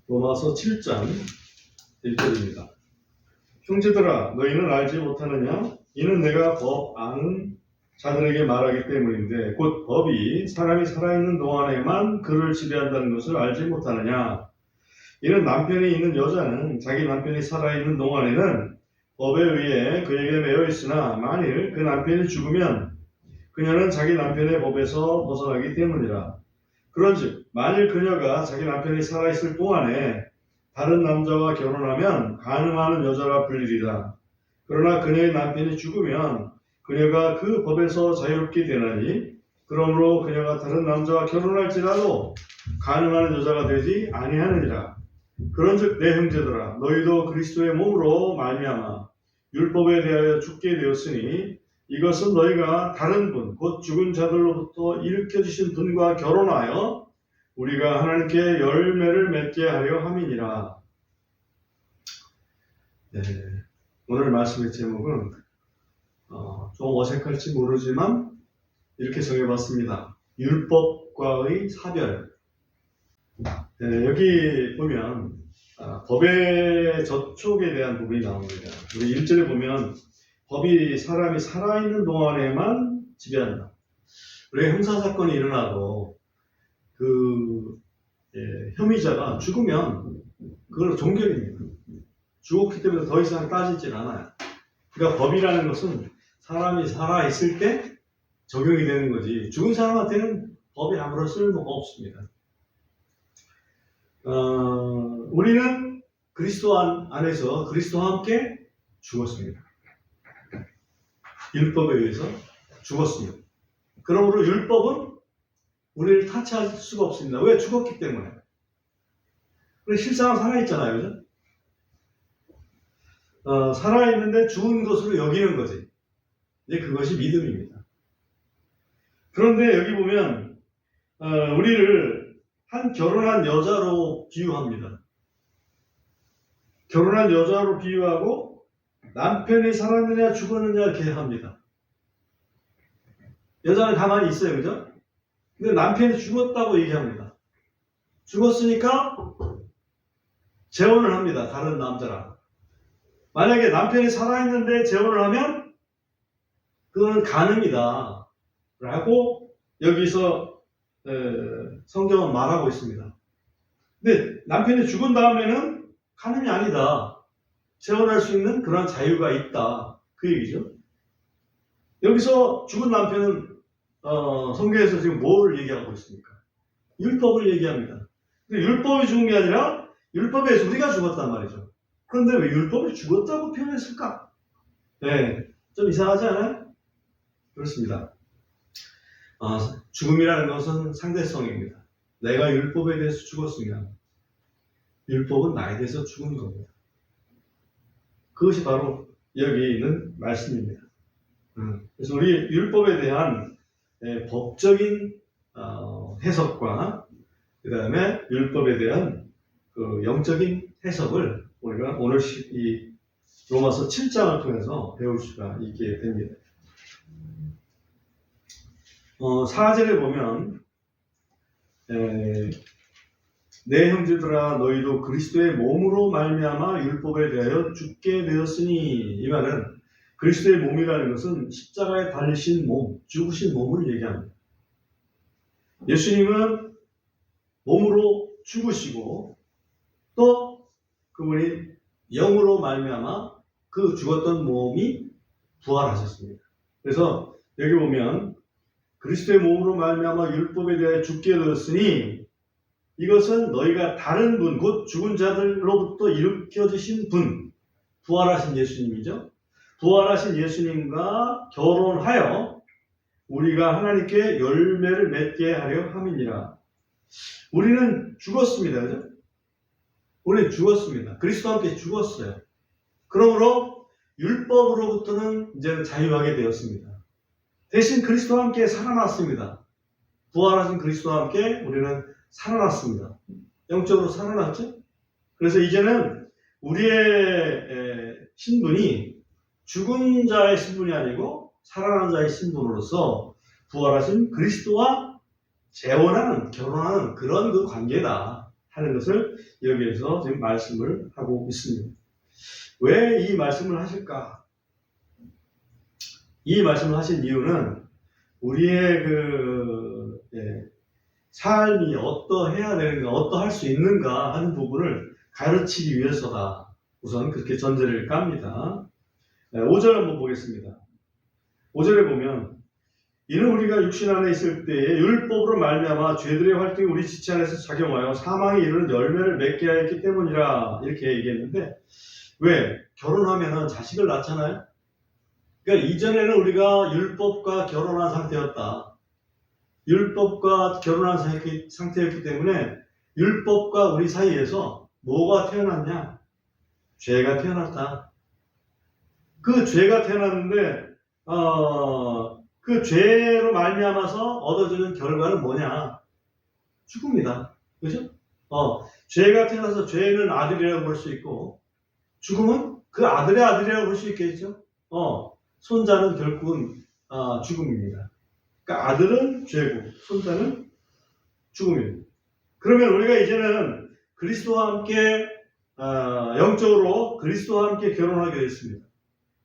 로마서 7장 1절입니다. 형제들아 너희는 알지 못하느냐? 이는 내가 법 아는 자들에게 말하기 때문인데 곧 법이 사람이 살아있는 동안에만 그를 지배한다는 것을 알지 못하느냐? 이는 남편이 있는 여자는 자기 남편이 살아있는 동안에는 법에 의해 그에게 매여 있으나 만일 그 남편이 죽으면 그녀는 자기 남편의 법에서 벗어나기 때문이라. 그런즉 만일 그녀가 자기 남편이 살아있을 동안에 다른 남자와 결혼하면 간음하는 여자라 불리리라. 그러나 그녀의 남편이 죽으면 그녀가 그 법에서 자유롭게 되나니 그러므로 그녀가 다른 남자와 결혼할지라도 간음하는 여자가 되지 아니하느니라. 그런즉 내 형제들아 너희도 그리스도의 몸으로 말미암아 율법에 대하여 죽게 되었으니 이것은 너희가 다른 분 곧 죽은 자들로부터 일으켜 주신 분과 결혼하여 우리가 하나님께 열매를 맺게 하려 함이니라. 네, 오늘 말씀의 제목은 좀 어색할지 모르지만 이렇게 정해봤습니다. 율법과의 사별. 네, 여기 보면 법의 저촉에 대한 부분이 나옵니다. 우리 1절에 보면 법이 사람이 살아있는 동안에만 지배한다. 우리가 형사사건이 일어나도 혐의자가 죽으면 그걸로 종결입니다. 죽었기 때문에 더 이상 따지질 않아요. 그러니까 법이라는 것은 사람이 살아있을 때 적용이 되는 거지 죽은 사람한테는 법이 아무런 쓸모가 없습니다. 우리는 그리스도 안에서 그리스도와 함께 죽었습니다. 율법에 의해서 죽었습니다. 그러므로 율법은 우리를 타치할 수가 없습니다. 왜? 죽었기 때문에. 우리 실상은 살아있잖아요. 그죠? 살아있는데 죽은 것으로 여기는 거지. 이제 그것이 믿음입니다. 그런데 여기 보면 우리를 한 결혼한 여자로 비유합니다. 결혼한 여자로 비유하고 남편이 살았느냐 죽었느냐 이렇게 합니다. 여자는 가만히 있어요. 그죠? 근데 남편이 죽었다고 얘기합니다. 죽었으니까 재혼을 합니다. 다른 남자랑. 만약에 남편이 살아있는데 재혼을 하면 그거는 간음이다 라고 여기서 성경은 말하고 있습니다. 근데 남편이 죽은 다음에는 간음이 아니다. 재혼할 수 있는 그런 자유가 있다. 그 얘기죠. 여기서 죽은 남편은 성경에서 지금 뭘 얘기하고 있습니까? 율법을 얘기합니다. 근데 율법이 죽은 게 아니라 율법에 의해서 우리가 죽었단 말이죠. 그런데 왜 율법이 죽었다고 표현했을까? 네, 좀 이상하지 않아요? 그렇습니다. 죽음이라는 것은 상대성입니다. 내가 율법에 대해서 죽었으면 율법은 나에 대해서 죽은 겁니다. 그것이 바로 여기 있는 말씀입니다. 그래서 우리 율법에 대한 법적인 해석과 그 다음에 율법에 대한 그 영적인 해석을 우리가 오늘 이 로마서 7장을 통해서 배울 수가 있게 됩니다. 4절에 보면 내 형제들아 너희도 그리스도의 몸으로 말미암아 율법에 대하여 죽게 되었으니 이 말은 그리스도의 몸이라는 것은 십자가에 달리신 몸, 죽으신 몸을 얘기합니다. 예수님은 몸으로 죽으시고 또 그분이 영으로 말미암아 그 죽었던 몸이 부활하셨습니다. 그래서 여기 보면 그리스도의 몸으로 말미암아 율법에 대하여 죽게 되었으니 이것은 너희가 다른 분, 곧 죽은 자들로부터 일으켜주신 분, 부활하신 예수님이죠. 부활하신 예수님과 결혼하여 우리가 하나님께 열매를 맺게 하려 함이니라. 우리는 죽었습니다. 그죠? 우리는 죽었습니다. 그리스도와 함께 죽었어요. 그러므로 율법으로부터는 이제는 자유하게 되었습니다. 대신 그리스도와 함께 살아났습니다. 부활하신 그리스도와 함께 우리는 살아났습니다. 영적으로 살아났죠? 그래서 이제는 우리의 신분이 죽은 자의 신분이 아니고 살아난 자의 신분으로서 부활하신 그리스도와 재혼하는, 결혼하는 그런 그 관계다. 하는 것을 여기에서 지금 말씀을 하고 있습니다. 왜 이 말씀을 하실까? 이 말씀을 하신 이유는 우리의 삶이 어떠해야 되는가, 어떠할 수 있는가 하는 부분을 가르치기 위해서다. 우선 그렇게 전제를 깝니다. 5절 한번 보겠습니다. 5절에 보면 이는 우리가 육신 안에 있을 때에 율법으로 말미암아 죄들의 활동이 우리 지체 안에서 작용하여 사망에 이르는 열매를 맺게 하였기 때문이라 이렇게 얘기했는데 왜? 결혼하면 자식을 낳잖아요. 그러니까 이전에는 우리가 율법과 결혼한 상태였다. 율법과 결혼한 상태였기 때문에 율법과 우리 사이에서 뭐가 태어났냐? 죄가 태어났다. 그 죄가 태어났는데 그 죄로 말미암아서 얻어지는 결과는 뭐냐? 죽음이다. 그죠? 죄가 태어나서 죄는 아들이라고 볼 수 있고 죽음은 그 아들의 아들이라고 볼 수 있겠죠? 손자는 결국은 죽음입니다. 그러니까 아들은 죄고 손자는 죽음입니다. 그러면 우리가 이제는 그리스도와 함께 영적으로 그리스도와 함께 결혼하게 되어 있습니다.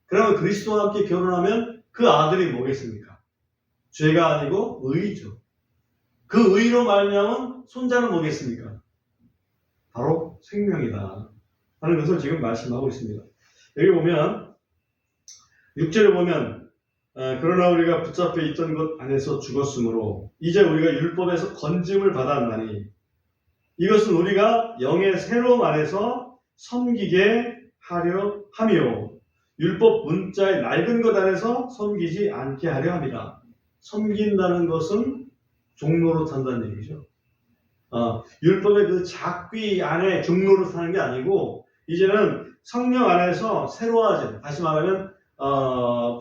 그러면 그리스도와 함께 결혼하면 그 아들이 뭐겠습니까? 죄가 아니고 의죠. 그 의로 말미암은 손자는 뭐겠습니까? 바로 생명이다 하는 것을 지금 말씀하고 있습니다. 여기 보면 6절에 보면 그러나 우리가 붙잡혀 있던 것 안에서 죽었으므로 이제 우리가 율법에서 건짐을 받았나니 이것은 우리가 영의 새로움 안에서 섬기게 하려 함이요 율법 문자의 낡은 것 안에서 섬기지 않게 하려 함이라. 섬긴다는 것은 종로로 탄다는 얘기죠. 율법의 그 작귀 안에 종로로 타는 게 아니고 이제는 성령 안에서 새로워진, 다시 말하면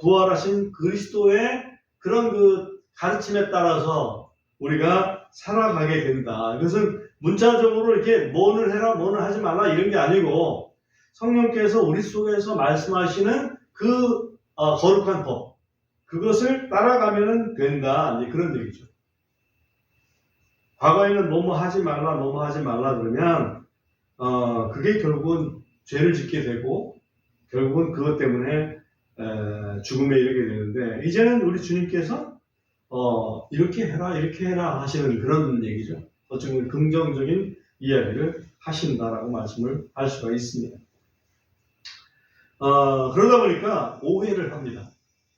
부활하신 그리스도의 그런 그 가르침에 따라서 우리가 살아가게 된다. 이것은 문자적으로 이렇게 뭐를 해라, 뭐를 하지 말라 이런 게 아니고 성령께서 우리 속에서 말씀하시는 그 거룩한 법, 그것을 따라가면 된다. 이제 그런 얘기죠. 과거에는 뭐뭐 하지 말라, 뭐뭐 하지 말라 그러면 그게 결국은 죄를 짓게 되고 결국은 그것 때문에 죽음에 이르게 되는데 이제는 우리 주님께서 이렇게 해라, 이렇게 해라 하시는 그런 얘기죠. 어쩌면 긍정적인 이야기를 하신다라고 말씀을 할 수가 있습니다. 그러다 보니까 오해를 합니다.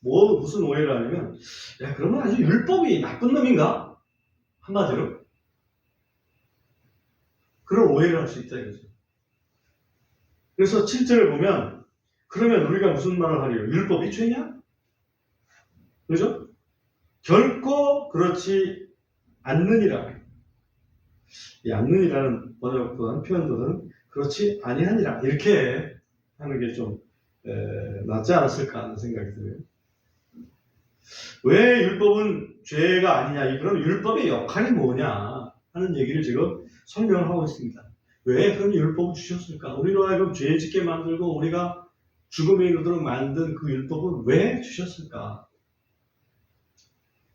무슨 오해를 하냐면, 야, 그러면 아주 율법이 나쁜 놈인가? 한마디로. 그런 오해를 할 수 있다 이거죠. 그래서 7절을 보면, 그러면 우리가 무슨 말을 하리요? 율법이 죄냐? 그죠? 결코 그렇지 않느니라. 이 않느니라는 번역보다는 표현보다는 그렇지 아니하니라. 이렇게 하는 게 좀 낫지 않았을까 하는 생각이 들어요. 왜 율법은 죄가 아니냐? 그럼 율법의 역할이 뭐냐? 하는 얘기를 지금 설명을 하고 있습니다. 왜 그럼 율법을 주셨을까? 우리로 하여금 죄 짓게 만들고 우리가 죽음에 이르도록 만든 그 율법을 왜 주셨을까?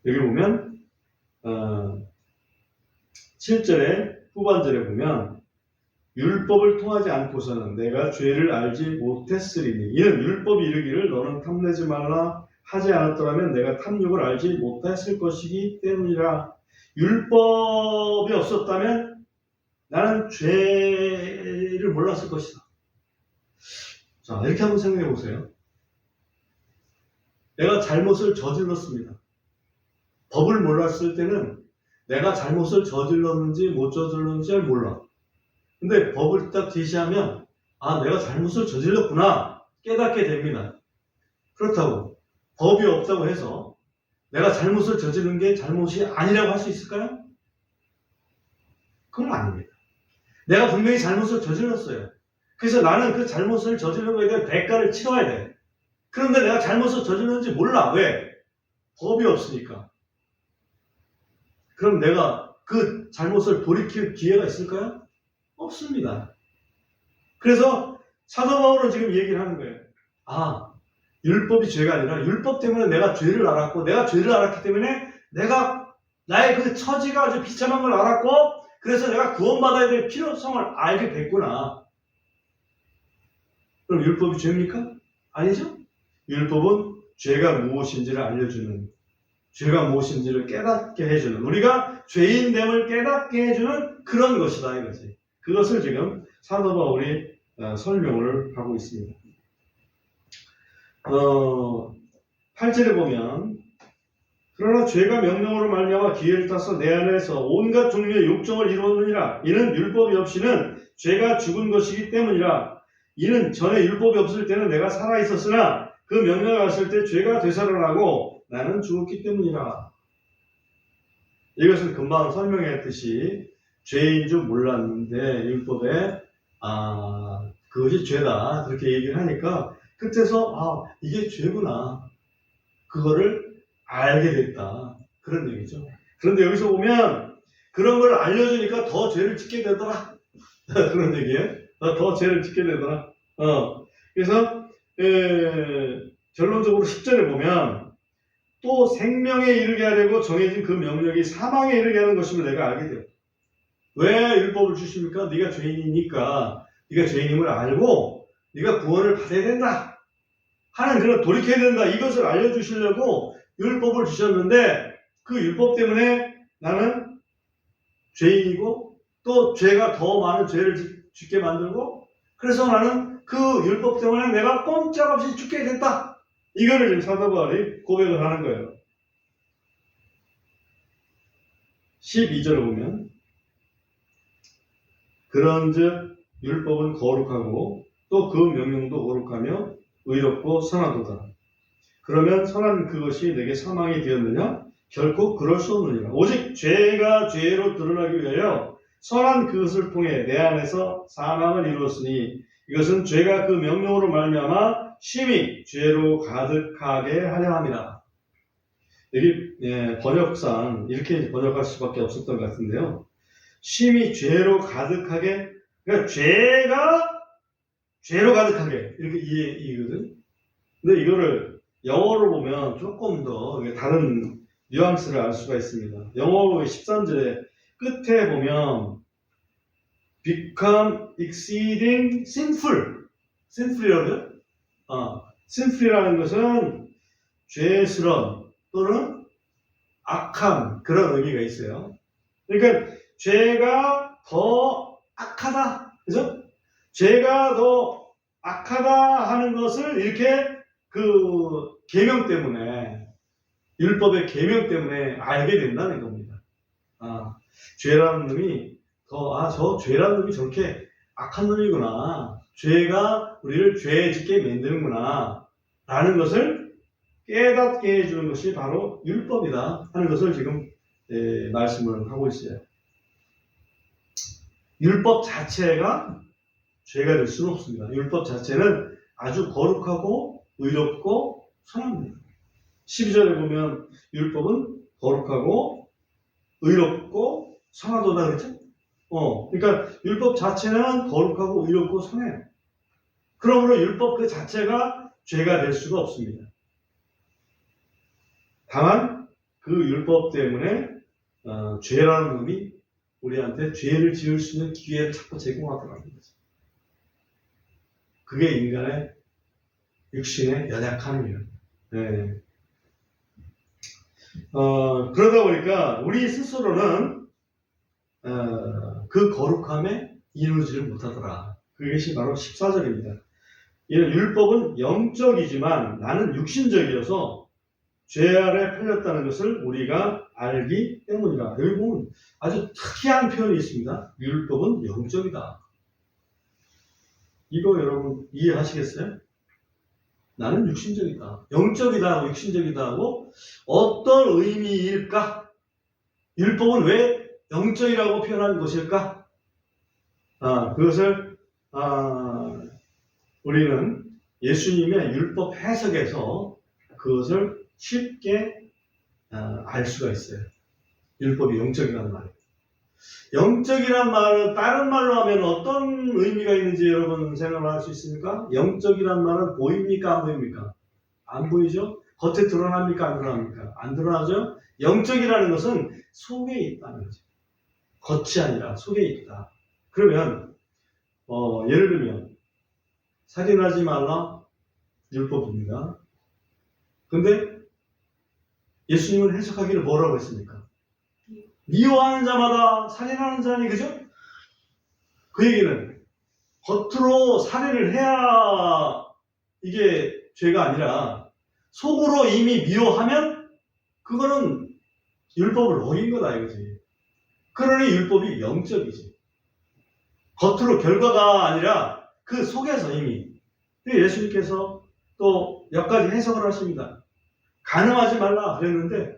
여기 보면 7절에 후반절에 보면 율법을 통하지 않고서는 내가 죄를 알지 못했으리니 이는 율법이 이르기를 너는 탐내지 말라 하지 않았더라면 내가 탐욕을 알지 못했을 것이기 때문이라. 율법이 없었다면 나는 죄를 몰랐을 것이다. 자, 이렇게 한번 생각해 보세요. 내가 잘못을 저질렀습니다. 법을 몰랐을 때는 내가 잘못을 저질렀는지 못 저질렀는지 잘 몰라. 근데 법을 딱 제시하면 내가 잘못을 저질렀구나 깨닫게 됩니다. 그렇다고 법이 없다고 해서 내가 잘못을 저지른 게 잘못이 아니라고 할 수 있을까요? 그건 아닙니다. 내가 분명히 잘못을 저질렀어요. 그래서 나는 그 잘못을 저지른 거에 대한 대가를 치러야 돼. 그런데 내가 잘못을 저질렀는지 몰라. 왜? 법이 없으니까. 그럼 내가 그 잘못을 돌이킬 기회가 있을까요? 없습니다. 그래서 사도 바울은 지금 얘기를 하는 거예요. 율법이 죄가 아니라 율법 때문에 내가 죄를 알았고 내가 죄를 알았기 때문에 내가 나의 그 처지가 아주 비참한 걸 알았고 그래서 내가 구원받아야 될 필요성을 알게 됐구나. 그럼 율법이 죄입니까? 아니죠? 율법은 죄가 무엇인지를 알려주는, 죄가 무엇인지를 깨닫게 해주는, 우리가 죄인됨을 깨닫게 해주는 그런 것이다 이거지. 그것을 지금 사도 바울이 설명을 하고 있습니다. 8절에 보면 그러나 죄가 명령으로 말미암아 기회를 타서 내 안에서 온갖 종류의 욕정을 이루었느니라. 이는 율법이 없이는 죄가 죽은 것이기 때문이라. 이는 전에 율법이 없을 때는 내가 살아 있었으나 그 명령을 왔을 때 죄가 되살아나고 나는 죽었기 때문이라. 이것을 금방 설명했듯이 죄인 줄 몰랐는데 율법에 그것이 죄다 그렇게 얘기를 하니까 끝에서 이게 죄구나 그거를 알게 됐다 그런 얘기죠. 그런데 여기서 보면 그런 걸 알려주니까 더 죄를 짓게 되더라 그런 얘기예요. 더 죄를 짓게 되더라. 그래서 결론적으로 10절에 보면 또 생명에 이르게 하려고 정해진 그 명령이 사망에 이르게 하는 것임을 내가 알게 돼요. 왜 율법을 주십니까? 네가 죄인이니까 네가 죄인임을 알고 네가 구원을 받아야 된다 하는 그런 돌이켜야 된다 이것을 알려주시려고 율법을 주셨는데 그 율법 때문에 나는 죄인이고 또 죄가 더 많은 죄를 짓게 만들고 그래서 나는 그 율법 때문에 내가 꼼짝없이 죽게 됐다. 이거를 지금 사도 바울이 고백을 하는 거예요. 12절을 보면 그런즉 율법은 거룩하고 또 그 명령도 거룩하며 의롭고 선하도다. 그러면 선한 그것이 내게 사망이 되었느냐? 결코 그럴 수 없느니라. 오직 죄가 죄로 드러나기 위하여 선한 그것을 통해 내 안에서 사망을 이루었으니 이것은 죄가 그 명령으로 말미암아 심히 죄로 가득하게 하려 함이라. 여기 번역상 이렇게 번역할 수밖에 없었던 것 같은데요. 심히 죄로 가득하게, 그러니까 죄가 죄로 가득하게 이렇게 이해거든. 근데 이거를 영어로 보면 조금 더 다른 뉘앙스를 알 수가 있습니다. 영어 13절에 끝에 보면 become exceeding sinful이라고 해요. sinful이라는 것은 죄스러운 또는 악한 그런 의미가 있어요. 그러니까 죄가 더 악하다, 그죠? 죄가 더 악하다 하는 것을 이렇게 그 계명 때문에 율법의 계명 때문에 알게 된다는 겁니다. 죄라는 놈이 저 죄라는 놈이 저렇게 악한 놈이구나. 죄가 우리를 죄 짓게 만드는구나. 라는 것을 깨닫게 해주는 것이 바로 율법이다 하는 것을 지금 말씀을 하고 있어요. 율법 자체가 죄가 될 수는 없습니다. 율법 자체는 아주 거룩하고 의롭고 선합니다. 12절에 보면 율법은 거룩하고 의롭고 선하도다 그랬죠? 그러니까 율법 자체는 거룩하고 의롭고 선해요. 그러므로 율법 그 자체가 죄가 될 수가 없습니다. 다만 그 율법 때문에 죄라는 놈이 우리한테 죄를 지을 수 있는 기회를 자꾸 제공하더라는 거죠. 그게 인간의 육신의 연약함이에요. 네. 그러다 보니까 우리 스스로는 그 거룩함에 이루지를 못하더라. 그것이 바로 14절입니다. 이런 율법은 영적이지만 나는 육신적이어서 죄 아래 팔렸다는 것을 우리가 알기 때문이다. 여기 보면 아주 특이한 표현이 있습니다. 율법은 영적이다. 이거 여러분 이해하시겠어요? 나는 육신적이다. 영적이다 하고 육신적이다 하고 어떤 의미일까? 율법은 왜 영적이라고 표현한 것일까? 그것을 우리는 예수님의 율법 해석에서 그것을 쉽게 알 수가 있어요. 율법이 영적이라는 말이에요. 영적이란 말은 다른 말로 하면 어떤 의미가 있는지 여러분 생각을 할 수 있습니까? 영적이란 말은 보입니까? 안 보입니까? 안 보이죠? 겉에 드러납니까? 안 드러납니까? 안 드러나죠? 영적이라는 것은 속에 있다는 거죠. 겉이 아니라 속에 있다. 그러면 예를 들면 살인하지 말라 율법입니다. 근데 예수님은 해석하기를 뭐라고 했습니까? 미워하는 자마다 살인하는 자니, 그죠? 그 얘기는 겉으로 살인을 해야 이게 죄가 아니라 속으로 이미 미워하면 그거는 율법을 어긴 거다 이거지. 그러니 율법이 영적이지. 겉으로 결과가 아니라 그 속에서 이미. 예수님께서 또 몇 가지 해석을 하십니다. 간음하지 말라 그랬는데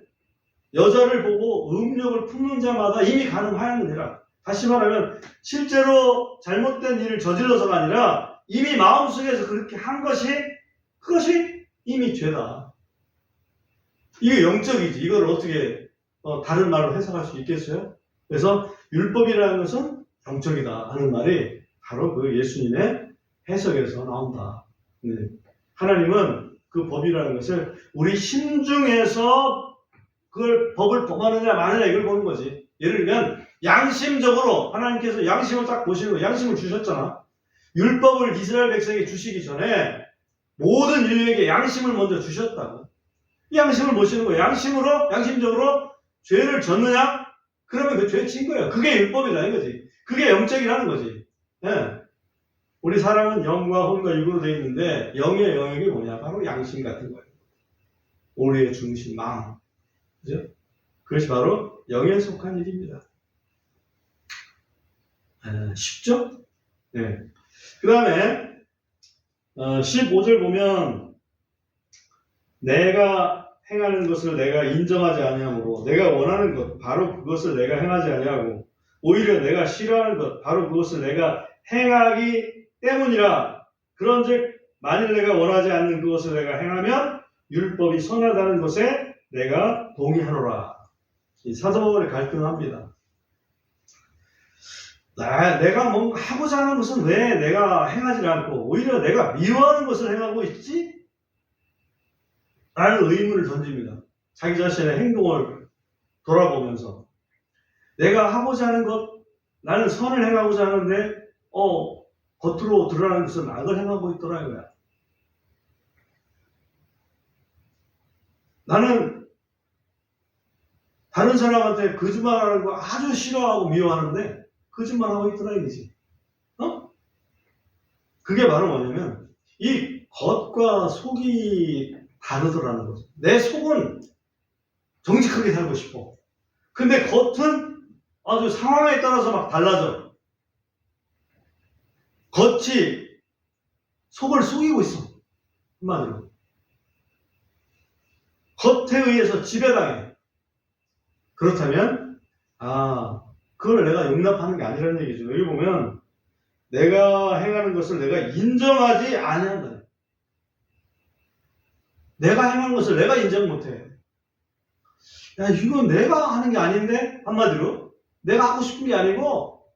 여자를 보고 음욕을 품는 자마다 이미 간음하였느니라. 다시 말하면 실제로 잘못된 일을 저질러서가 아니라 이미 마음속에서 그렇게 한 것이 그것이 이미 죄다. 이게 영적이지. 이걸 어떻게 다른 말로 해석할 수 있겠어요? 그래서 율법이라는 것은 영적이다 하는 말이 바로 그 예수님의 해석에서 나온다. 네. 하나님은 그 법이라는 것을 우리 심중에서 그걸 법을 범하느냐 마느냐 이걸 보는 거지. 예를 들면 양심적으로 하나님께서 양심을 딱 보시는 거예요. 양심을 주셨잖아. 율법을 이스라엘 백성에게 주시기 전에 모든 인류에게 양심을 먼저 주셨다고. 이 양심을 보시는 거예요. 양심적으로 죄를 졌느냐? 그러면 그 죄 진 거예요. 그게 율법이다 이거지. 그게 영적이라는 거지. 네. 우리 사람은 영과 혼과 육으로 되어 있는데 영의 영역이 뭐냐? 바로 양심 같은 거예요. 우리의 중심, 마음. 그죠? 그것이 바로 영에 속한 일입니다. 쉽죠? 네. 그 다음에 15절 보면 내가 행하는 것을 내가 인정하지 아니하므로 내가 원하는 것 바로 그것을 내가 행하지 아니하고 오히려 내가 싫어하는 것 바로 그것을 내가 행하기 때문이라. 그런즉 만일 내가 원하지 않는 그것을 내가 행하면 율법이 선하다는 것에 내가 동의하노라. 이 사도 바울이 갈등합니다. 내가 뭔가 하고자 하는 것은 왜 내가 행하지 않고 오히려 내가 미워하는 것을 행하고 있지? 라는 의문을 던집니다. 자기 자신의 행동을 돌아보면서 내가 하고자 하는 것, 나는 선을 행하고자 하는데 겉으로 드러나는 것은 악을 행하고 있더라 이거야. 나는 다른 사람한테 거짓말하는 거 아주 싫어하고 미워하는데 거짓말하고 있더라 이거지. 그게 바로 뭐냐면 이 겉과 속이 다르더라는 거죠. 내 속은 정직하게 살고 싶어. 근데 겉은 아주 상황에 따라서 막 달라져. 겉이 속을 속이고 있어. 한마디로. 겉에 의해서 지배당해. 그렇다면 그걸 내가 용납하는 게 아니라는 얘기죠. 여기 보면 내가 행하는 것을 내가 인정하지 아니한다. 내가 행하는 것을 내가 인정 못해. 야, 이건 내가 하는 게 아닌데? 한마디로 내가 하고 싶은 게 아니고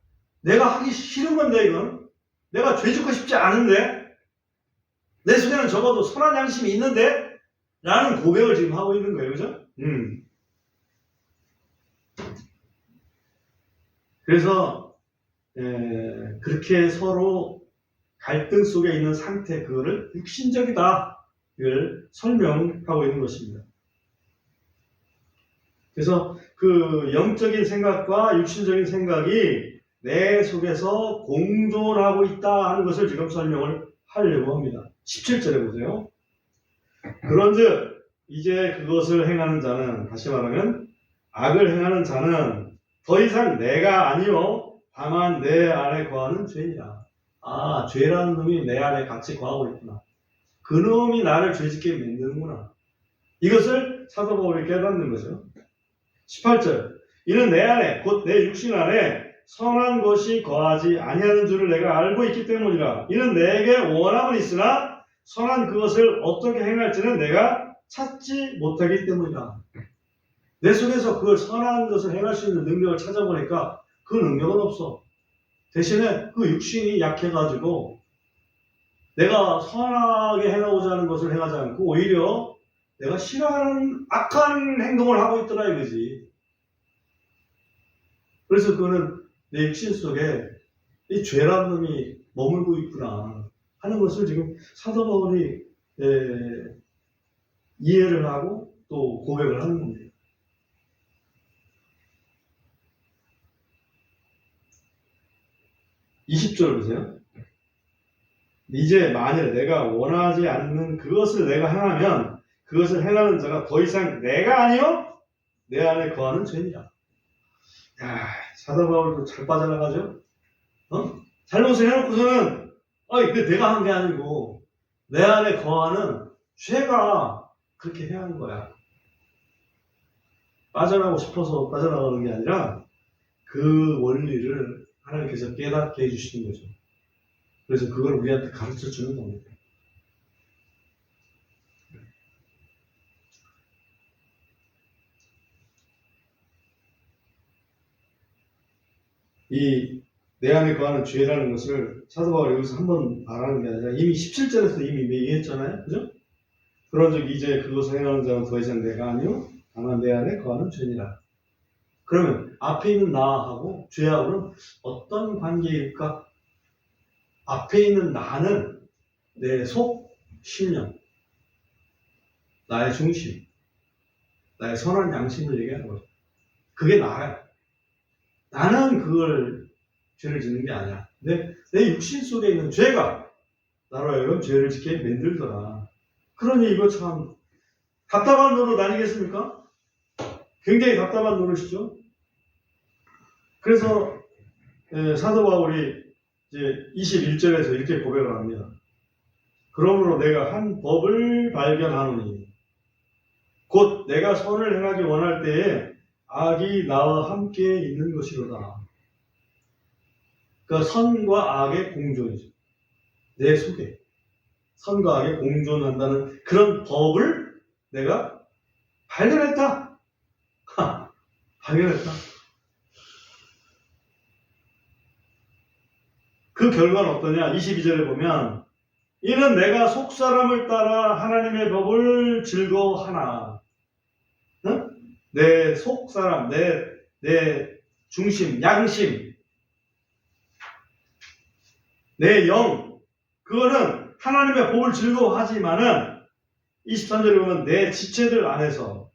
내가 하기 싫은 건데 이건. 내가 죄 짓고 싶지 않은데 내 속에는 적어도 선한 양심이 있는데 라는 고백을 지금 하고 있는 거예요. 그죠? 그래서 그렇게 서로 갈등 속에 있는 상태, 그거를 육신적이다 를 설명하고 있는 것입니다. 그래서 그 영적인 생각과 육신적인 생각이 내 속에서 공존하고 있다 하는 것을 지금 설명을 하려고 합니다. 17절에 보세요. 그런즉 이제 그것을 행하는 자는, 다시 말하면 악을 행하는 자는 더 이상 내가 아니요 다만 내 안에 거하는 죄이라. 죄라는 놈이 내 안에 같이 거하고 있구나. 그 놈이 나를 죄짓게 만드는구나. 이것을 사도 바울이 깨닫는 거죠. 18절. 이는 내 안에, 곧 내 육신 안에 선한 것이 거하지 아니하는 줄을 내가 알고 있기 때문이라. 이는 내게 원함은 있으나 선한 그것을 어떻게 행할지는 내가 찾지 못하기 때문이라. 내 속에서 그걸 선한 것을 행할 수 있는 능력을 찾아보니까 그 능력은 없어. 대신에 그 육신이 약해가지고 내가 선하게 행하고자 하는 것을 행하지 않고 오히려 내가 싫어하는 악한 행동을 하고 있더라 이거지. 그래서 그거는 내 육신 속에 이 죄라는 놈이 머물고 있구나 하는 것을 지금 사도 바울이 이해를 하고 또 고백을 하는 겁니다. (20절) 보세요. 이제 만일 내가 원하지 않는 그것을 내가 행하면 그것을 행하는 자가 더 이상 내가 아니요 내 안에 거하는 죄니라. 야, 사도 바울도 잘 빠져나가죠? 잘못을 해놓고서는 그 내가 한 게 아니고 내 안에 거하는 죄가 그렇게 해야 하는 거야. 빠져나가고 싶어서 빠져나가는 게 아니라 그 원리를 하나님께서 깨닫게 해주시는 거죠. 그래서 그걸 우리한테 가르쳐 주는 겁니다. 이 내 안에 거하는 죄라는 것을 사도 바울이 여기서 한번 말하는 게 아니라 이미 17절에서 이미 얘기했잖아요. 그죠? 그런즉 이제 그것을 행하는 자는 더 이상 내가 아니요 다만 내 안에 거하는 죄니라. 그러면 앞에 있는 나하고 죄하고는 어떤 관계일까? 앞에 있는 나는 내 속, 신령, 나의 중심, 나의 선한 양심을 얘기하는 거죠. 그게 나야. 나는 그걸 죄를 짓는 게 아니야. 근데 내 육신 속에 있는 죄가 나로 하여금 죄를 짓게 만들더라. 그러니 이거 참 답답한 노릇 아니겠습니까? 굉장히 답답한 노릇이죠. 그래서 사도 바울이 이제 21절에서 이렇게 고백을 합니다. 그러므로 내가 한 법을 발견하노니 곧 내가 선을 행하기 원할 때에 악이 나와 함께 있는 것이로다. 그러니까 선과 악의 공존이죠. 내 속에 선과 악의 공존한다는 그런 법을 내가 발견했다. 발견했다. 그 결과는 어떠냐? 22절에 보면 이는 내가 속사람을 따라 하나님의 법을 즐거워하나. 내 속사람, 내 중심, 양심, 내 영, 그거는 하나님의 법을 즐거워하지만은 23절에 보면 내 지체들 안에서,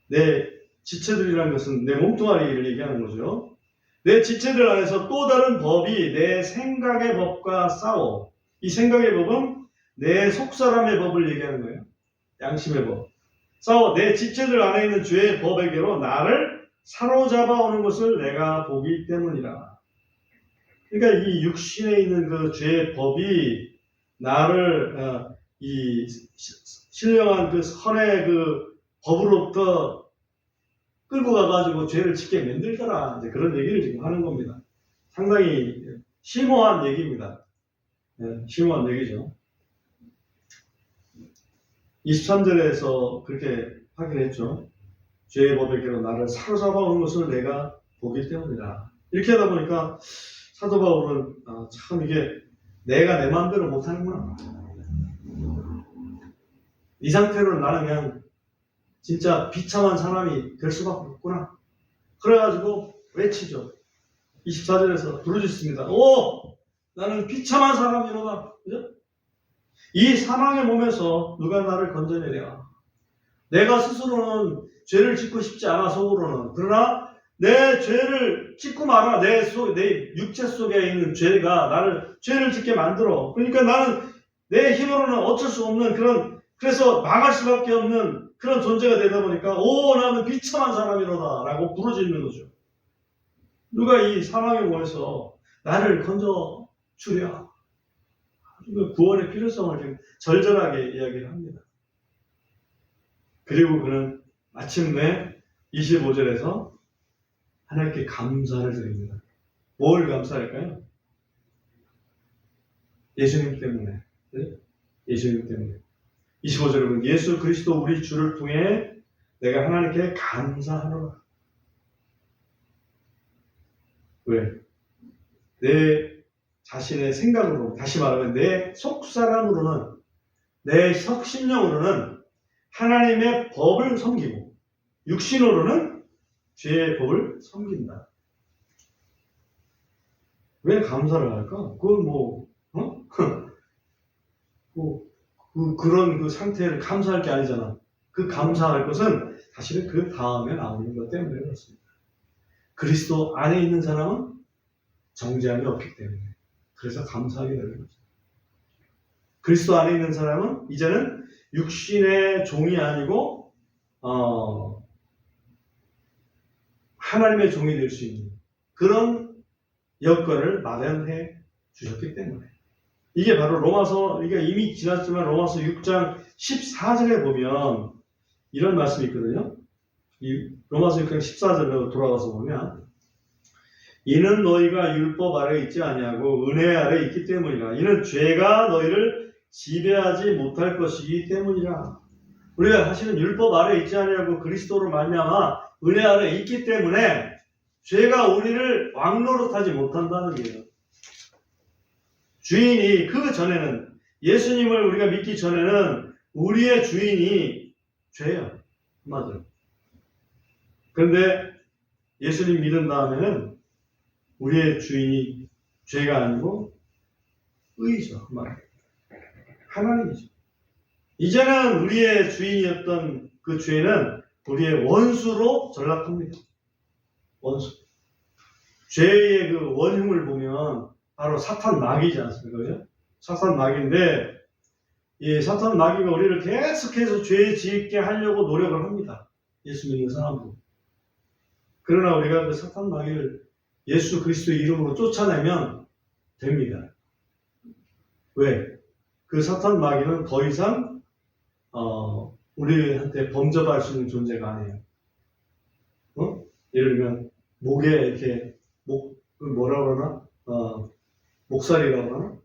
내 지체들이라는 것은 내 몸뚱아리를 얘기하는 거죠. 내 지체들 안에서 또 다른 법이 내 생각의 법과 싸워. 이 생각의 법은 내 속사람의 법을 얘기하는 거예요. 양심의 법. 싸워 내 지체들 안에 있는 죄의 법에게로 나를 사로잡아 오는 것을 내가 보기 때문이라. 그러니까 이 육신에 있는 그 죄의 법이 나를 이 신령한 그 선의 그 법으로부터 끌고 가가지고 죄를 짓게 만들더라. 이제 그런 얘기를 지금 하는 겁니다. 상당히 심오한 얘기입니다. 심오한 얘기죠. 23절에서 그렇게 하긴 했죠. 죄의 법에게로 나를 사로잡아 오는 것을 내가 보기 때문이다. 이렇게 하다 보니까 사도 바울은 참 이게 내가 내 마음대로 못하는구나. 이 상태로는 나는 그냥 진짜 비참한 사람이 될 수밖에 없구나. 그래가지고 외치죠. 24절에서 부르짖습니다. 오! 나는 비참한 사람이로다. 그죠? 이 사망의 몸에서 누가 나를 건져내랴. 내가 스스로는 죄를 짓고 싶지 않아, 속으로는. 그러나 내 죄를 짓고 말아. 내 육체 속에 있는 죄가 나를 죄를 짓게 만들어. 그러니까 나는 내 힘으로는 어쩔 수 없는 그래서 망할 수밖에 없는 그런 존재가 되다 보니까 나는 비참한 사람이로다 라고 부르짖는 거죠. 누가 이 사망의 몸에서 나를 건져 주랴. 구원의 필요성을 지금 절절하게 이야기를 합니다. 그리고 그는 마침내 25절에서 하나님께 감사를 드립니다. 뭘 감사할까요? 예수님 때문에. 네? 예수님 때문에. 25절에 보면 예수 그리스도 우리 주를 통해 내가 하나님께 감사하노라. 왜? 내 자신의 생각으로, 다시 말하면 내 속사람으로는, 내 속심령으로는 하나님의 법을 섬기고 육신으로는 죄의 법을 섬긴다. 왜 감사를 할까? 그건 그런 그 상태를 감사할 게 아니잖아. 그 감사할 것은 사실은 그 다음에 나오는 것 때문에 그렇습니다. 그리스도 안에 있는 사람은 정죄함이 없기 때문에. 그래서 감사하게 되는 거죠. 그리스도 안에 있는 사람은 이제는 육신의 종이 아니고 하나님의 종이 될 수 있는 그런 여건을 마련해 주셨기 때문에. 이게 바로 로마서, 이게 이미 지났지만 로마서 6장 14절에 보면 이런 말씀이 있거든요. 이 로마서 6장 14절로 돌아가서 보면, 이는 너희가 율법 아래 있지 아니하고 은혜 아래 있기 때문이라. 이는 죄가 너희를 지배하지 못할 것이기 때문이라. 우리가 사실은 율법 아래 있지 아니하고 그리스도로 말미암아 은혜 아래 있기 때문에 죄가 우리를 왕노릇하지 못한다는 거예요. 주인이 그 전에는, 예수님을 우리가 믿기 전에는 우리의 주인이 죄예요. 한마디로. 그런데 예수님 믿은 다음에는 우리의 주인이 죄가 아니고 의죠. 한마디로. 하나님이죠. 이제는 우리의 주인이었던 그 죄는 우리의 원수로 전락합니다. 원수. 죄의 그 원흉을 보면 바로 사탄 마귀지 않습니까? 그죠? 사탄 마귀인데, 이 사탄 마귀가 우리를 계속해서 죄 짓게 하려고 노력을 합니다. 예수 믿는 사람도. 그러나 우리가 그 사탄 마귀를 예수 그리스도의 이름으로 쫓아내면 됩니다. 왜? 그 사탄 마귀는 더 이상 우리한테 범접할 수 있는 존재가 아니에요. 예를 들면 목에 이렇게 뭐라 그러나? 목살이라고 하나?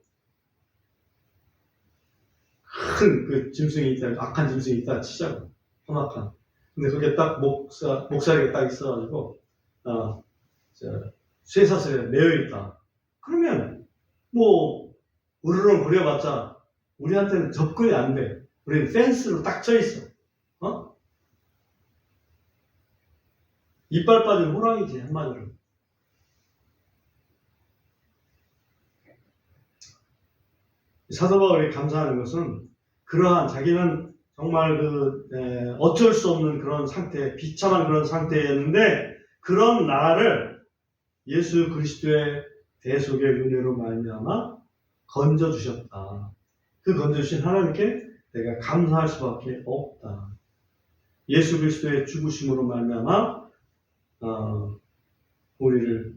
큰 그 짐승이 있다, 악한 짐승이 있다 치자고. 험악한. 근데 그게 딱 목살이가 딱 있어가지고, 쇠사슬에 매여있다. 그러면, 으르렁 거려봤자, 우리한테는 접근이 안 돼. 우리는 펜스로 딱 쳐있어. 이빨 빠진 호랑이지, 한마디로. 사도 바울이 감사하는 것은 그러한 자기는 정말 어쩔 수 없는 그런 상태, 비참한 그런 상태였는데 그런 나를 예수 그리스도의 대속의 은혜로 말미암아 건져주셨다. 그 건져주신 하나님께 내가 감사할 수밖에 없다. 예수 그리스도의 죽으심으로 말미암아 우리를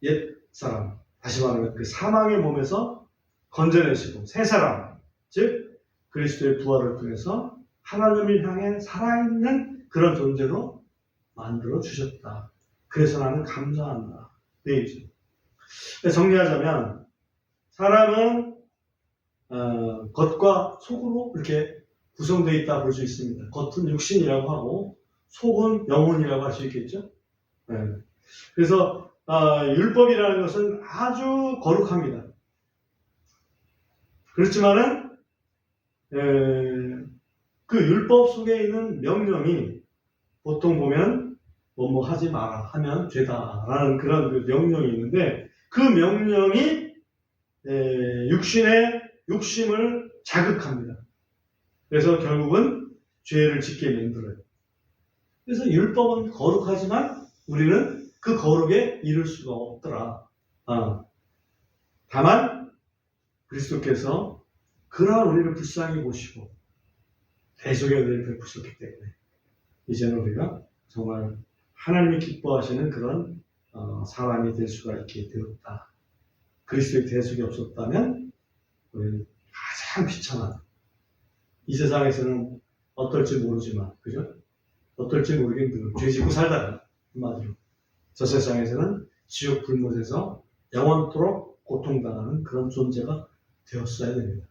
옛 사람, 다시 말하면 그 사망의 몸에서 건져내시고 새 사람, 즉 그리스도의 부활을 통해서 하나님을 향해 살아있는 그런 존재로 만들어 주셨다. 그래서 나는 감사한다. 되겠죠. 정리하자면 사람은 겉과 속으로 이렇게 구성되어 있다 볼 수 있습니다. 겉은 육신이라고 하고 속은 영혼이라고 할 수 있겠죠. 네. 그래서 율법이라는 것은 아주 거룩합니다. 그렇지만은 그 율법 속에 있는 명령이 보통 보면 뭐뭐 하지 마라 하면 죄다라는 그런 그 명령이 있는데 그 명령이 육신의 욕심을 자극합니다. 그래서 결국은 죄를 짓게 만들어요. 그래서 율법은 거룩하지만 우리는 그 거룩에 이를 수가 없더라. 다만 그리스도께서 그러한 우리를 불쌍히 보시고 대속의 은혜를 베푸셨기 때문에 이제는 우리가 정말 하나님이 기뻐하시는 그런 사람이 될 수가 있게 되었다. 그리스도의 대속이 없었다면 우리는 가장 비참한, 이 세상에서는 어떨지 모르지만, 그죠? 어떨지 모르겠는데 죄 짓고 살다가 한마디로 저 세상에서는 지옥 불못에서 영원토록 고통당하는 그런 존재가 되었어야 됩니다.